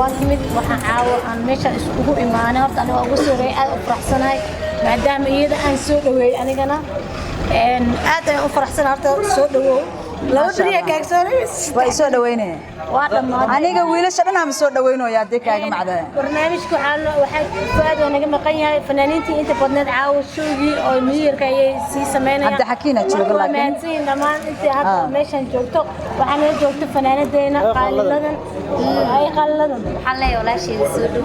واتمد وحعاو عن مش أسبوع إيمانه أنا وأقصر أفرح سنة ما دام يدا أنسود وأنا كنا إن أنا أفرح سنة هذا سود لو تري كأكسرس ويسود وينه أنا قويلة شرنا عم سود وينه يا ديك يا جماعة برنامج كحال واحد فؤاد وأنا كنا قيها فنانينتي أنت بدنا تعاوش شوقي أو مير كي سي سمينا عبد حكينا تشوف الله ما تين لما أنت هذا ماشان جوتو وحنا جوتو فنانة دينا قال لنا أي قال لنا حلا ولا شيء سودو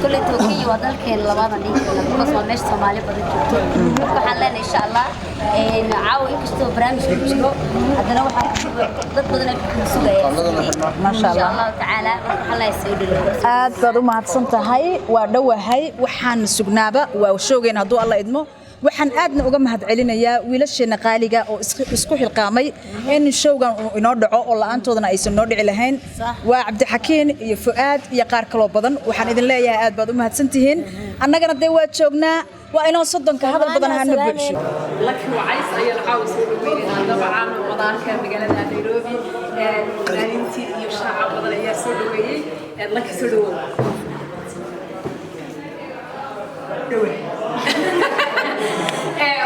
كل توكي وضل كين لبعض نيجي بس ما مش سومالي بدو جوتو حلا إن شاء الله نعاود كشتو برامج كشتو هذا لو ضد بدنا نسويه ما شاء إن شاء الله تعالى حلا يسود aad baad u mahadsan tahay waa dhawahay waxaan sugnaaba waa shoogeen haduu Allah idmo waxaan aadna uga mahad celinayaa wiilasheena qaaliga oo isku xilqaamay in showgan inoo dhaco oo la'aantoodana aysan noo dhici lahayn waa Cabdi Xakiin iyo Fuaad iyo qaar kale oo badan waxaan idin leeyahay aad baad u mahadsan tihiin annagana day waa joognaa waa inoo soddonka hadal badan ahaan buuxsho laki wacays ayaa caawis u dhaweynaa dabcan wadaanka magaalada Nairobi fanaaniintii iyo shacab badan ayaa soo dhaweeyay laki soo dhawow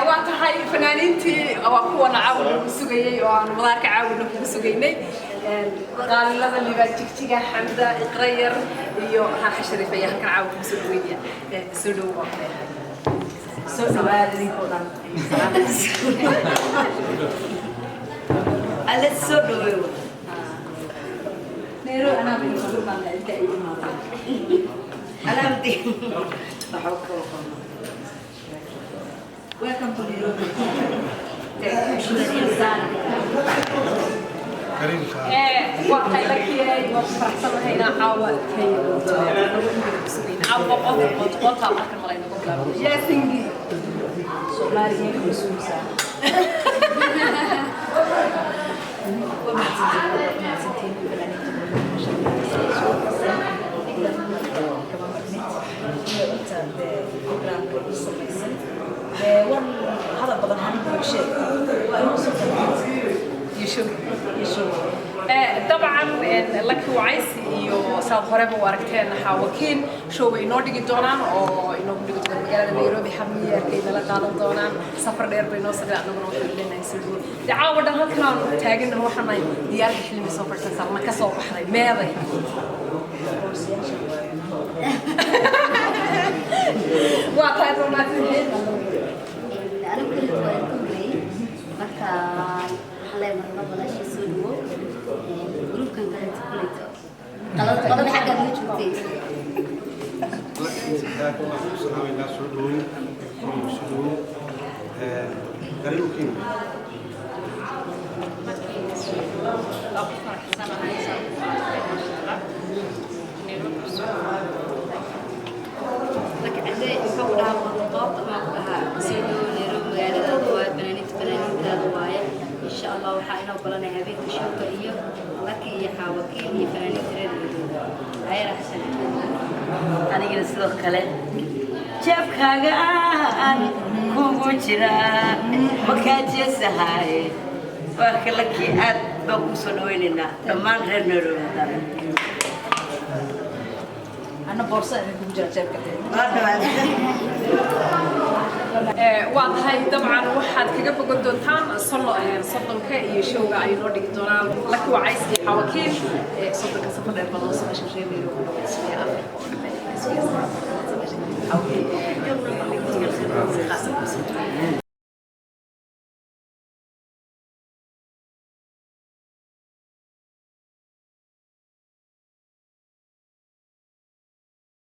waan tahay fanaaniintii waa kuwa caawin ku sugayay oo aan wadaanka caawin ku sugaynay qaalilada liba jigjiga xamda iqrayar iyo raaxa shariifaya halka caawin ku soo dhaweynaya soo dhawow soo dhawaadii qodan alle soo dhaweeyo neero ana bixin baan inta ay imaado alaabti welcome to Nairobi waxay la keenay wax farxadayna caawa caawa qofka marka malayna ku bilaabo yeesingi Soomaaliyeed ku suusa هذا بدل هني شيء يشوف طبعا لك وعيس iyo saad horeba u aragteen xawaakiin show way noo dhigi doonaan oo inoo dhigi doonaan magaalada Nairobi xamiya arkayna la qaadan doonaan safar dheer bay noo socdaan anaguna waxaan leenahay sidoo dacaawa dhan halkaan taagana waxaan ay diyaar xilmi soo farsan ma ka soo baxday meeday waa tahay romaantigeed أنا كل وين marka xalay marna walaashay soo dhawo gruubkan galanta kulayto qalad xagga ma joogtay إن شاء الله وحنا وبلنا هذيك الشوكة هي لكن يحاوكين يفعلين تريد هاي راح سنة أنا جالس لوكالة شاف خاجة أنا كوجرا مكاتي سهاي وأكلك أد بقصدويننا لما نرنو أنا بورصة كوجرا شركة waa tahay dabcan waxaad kaga bogan doontaan soddonka iyo showga ay noo dhigi doonaan laki wacays iyo xawaakiin soddonka safar dheer badan oo soo shaqeynaayo oo